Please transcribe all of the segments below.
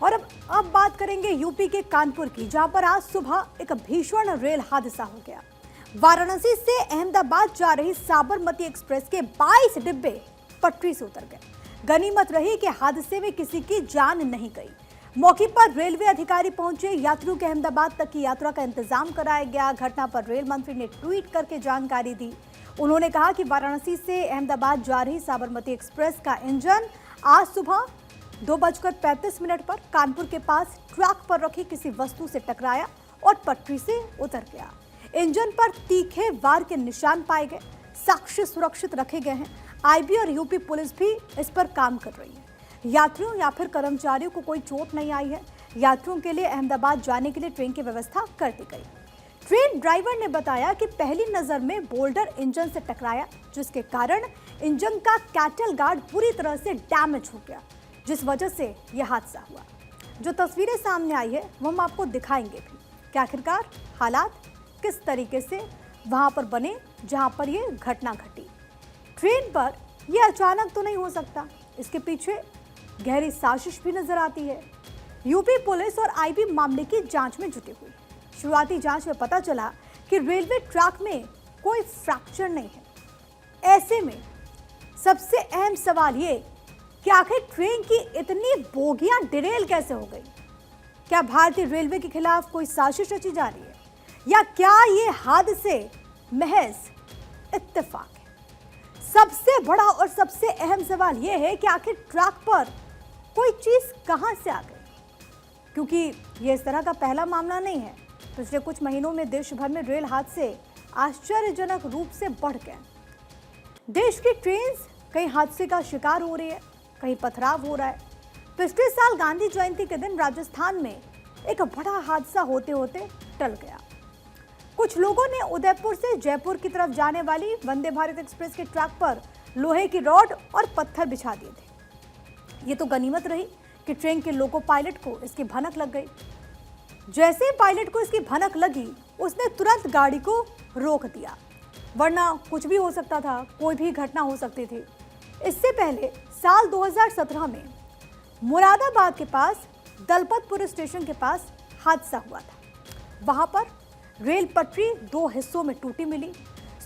और अब बात करेंगे यूपी के कानपुर की, जहां पर आज सुबह एक भीषण रेल हादसा हो गया। वाराणसी से अहमदाबाद जा रही साबरमती एक्सप्रेस के 22 डिब्बे पटरी से उतर गए। गनीमत रही कि हादसे में किसी की जान नहीं गई। मौके पर रेलवे अधिकारी पहुंचे, यात्रियों के अहमदाबाद तक की यात्रा का इंतजाम कराया गया। घटना पर रेल मंत्री ने ट्वीट करके जानकारी दी। उन्होंने कहा कि वाराणसी से अहमदाबाद जा रही साबरमती एक्सप्रेस का इंजन आज सुबह 2:35 पर कानपुर के पास ट्रैक पर रखी किसी वस्तु से टकराया और पटरी से उतर गया। इंजन पर तीखे वार के निशान पाए गए। साक्ष्य सुरक्षित रखे गए हैं। आईबी और यूपी पुलिस भी इस पर काम कर रही है। यात्रियों या फिर कर्मचारियों को कोई चोट नहीं आई है। यात्रियों के लिए अहमदाबाद जाने के लिए ट्रेन की व्यवस्था कर दी गई। ट्रेन ड्राइवर ने बताया कि पहली नजर में बोल्डर इंजन से टकराया, जिसके कारण इंजन का कैटल गार्ड पूरी तरह से डैमेज हो गया, जिस वजह से यह हादसा हुआ। जो तस्वीरें सामने आई है वो हम आपको दिखाएंगे भी कि आखिरकार हालात किस तरीके से वहां पर बने जहां पर यह घटना घटी। ट्रेन पर यह अचानक तो नहीं हो सकता, इसके पीछे गहरी साजिश भी नजर आती है। यूपी पुलिस और आईबी मामले की जांच में जुटी हुई। शुरुआती जांच में पता चला कि रेलवे ट्रैक में कोई फ्रैक्चर नहीं है। ऐसे में सबसे अहम सवाल ये कि आखिर ट्रेन की इतनी बोगियां डिरेल कैसे हो गई? क्या भारतीय रेलवे के खिलाफ कोई साजिश रची जा रही है, या क्या ये हादसे महज इत्तेफाक है? सबसे बड़ा और सबसे अहम सवाल यह है कि आखिर ट्रैक पर कोई चीज कहां से आ गई, क्योंकि यह इस तरह का पहला मामला नहीं है। पिछले कुछ महीनों में देश भर में रेल हादसे आश्चर्यजनक रूप से बढ़ गए। देश की ट्रेन कहीं हादसे का शिकार हो रही है, कहीं पथराव हो रहा है। पिछले साल गांधी जयंती के दिन राजस्थान में एक बड़ा हादसा होते होते टल गया। कुछ लोगों ने उदयपुर से जयपुर की तरफ जाने वाली वंदे भारत एक्सप्रेस के ट्रैक पर लोहे की रॉड और पत्थर बिछा दिए थे। ये तो गनीमत रही कि ट्रेन के लोको पायलट को इसकी भनक लग गई। जैसे ही पायलट को इसकी भनक लगी, उसने तुरंत गाड़ी को रोक दिया, वरना कुछ भी हो सकता था, कोई भी घटना हो सकती थी। इससे पहले साल 2017 में मुरादाबाद के पास दलपतपुर स्टेशन के पास हादसा हुआ था। वहां पर रेल पटरी 2 हिस्सों में टूटी मिली।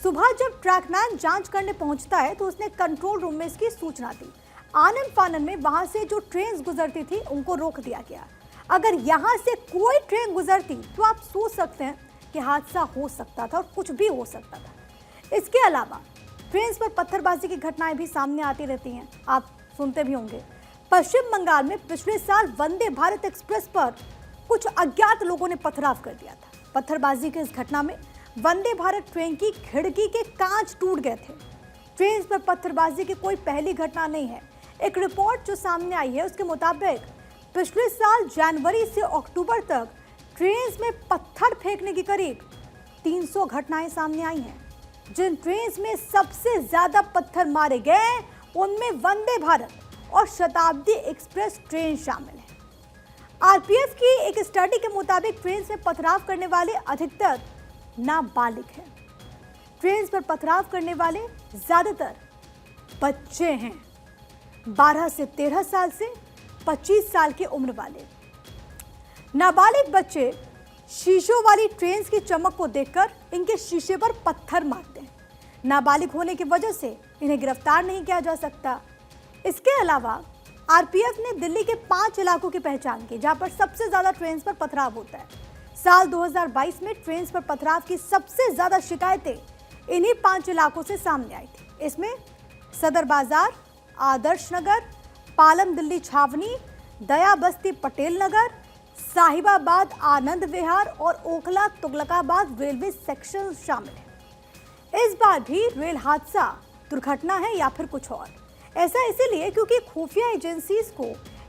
सुबह जब ट्रैकमैन जांच करने पहुंचता है तो उसने कंट्रोल रूम में इसकी सूचना दी। आनन फानन में वहां से जो ट्रेन गुजरती थी उनको रोक दिया गया। अगर यहां से कोई ट्रेन गुजरती तो आप सोच सकते हैं कि हादसा हो सकता था और कुछ भी हो सकता था। इसके अलावा ट्रेन पर पत्थरबाजी की घटनाएं भी सामने आती रहती हैं, आप सुनते भी होंगे। पश्चिम बंगाल में पिछले साल वंदे भारत एक्सप्रेस पर कुछ अज्ञात लोगों ने पथराव कर दिया था। पत्थरबाजी की इस घटना में वंदे भारत ट्रेन की खिड़की के कांच टूट गए थे। ट्रेन पर पत्थरबाजी की कोई पहली घटना नहीं है। एक रिपोर्ट जो सामने आई है उसके मुताबिक पिछले साल जनवरी से अक्टूबर तक ट्रेन में पत्थर फेंकने की करीब 300 घटनाएं सामने आई हैं। जिन ट्रेन में सबसे ज्यादा पत्थर मारे गए उनमें वंदे भारत और शताब्दी एक्सप्रेस ट्रेन शामिल है। आरपीएफ की एक स्टडी के मुताबिक ट्रेन में पथराव करने वाले अधिकतर नाबालिग हैं। ट्रेन पर पथराव करने वाले ज्यादातर बच्चे हैं, 12 से 13 साल से 25 साल की उम्र वाले। नाबालिग बच्चे शीशों वाली ट्रेन की चमक को देखकर इनके शीशे पर पत्थर मारते हैं। नाबालिग होने की वजह से इन्हें गिरफ्तार नहीं किया जा सकता। इसके अलावा आरपीएफ ने दिल्ली के 5 इलाकों की पहचान की जहां पर सबसे ज्यादा ट्रेन पर पथराव होता है। साल 2022 में ट्रेन पर पथराव की सबसे ज्यादा शिकायतें इन्हीं 5 इलाकों से सामने आई थी। इसमें सदर बाजार, आदर्श नगर, पालम दिल्ली छावनी, दया बस्ती पटेल नगर, साहिबाबाद आनंद विहार और ओखला तुगलकाबाद रेलवे सेक्शन शामिल है। इस बार भी रेल हादसा दुर्घटना है या फिर कुछ और? ऐसा इसीलिए क्योंकि खुफिया एजेंसीज को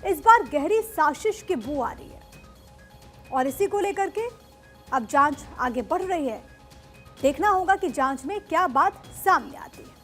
इस बार गहरी साजिश की बू आ रही है और इसी को लेकर के अब जांच आगे बढ़ रही है। देखना होगा कि जांच में क्या बात सामने आती है।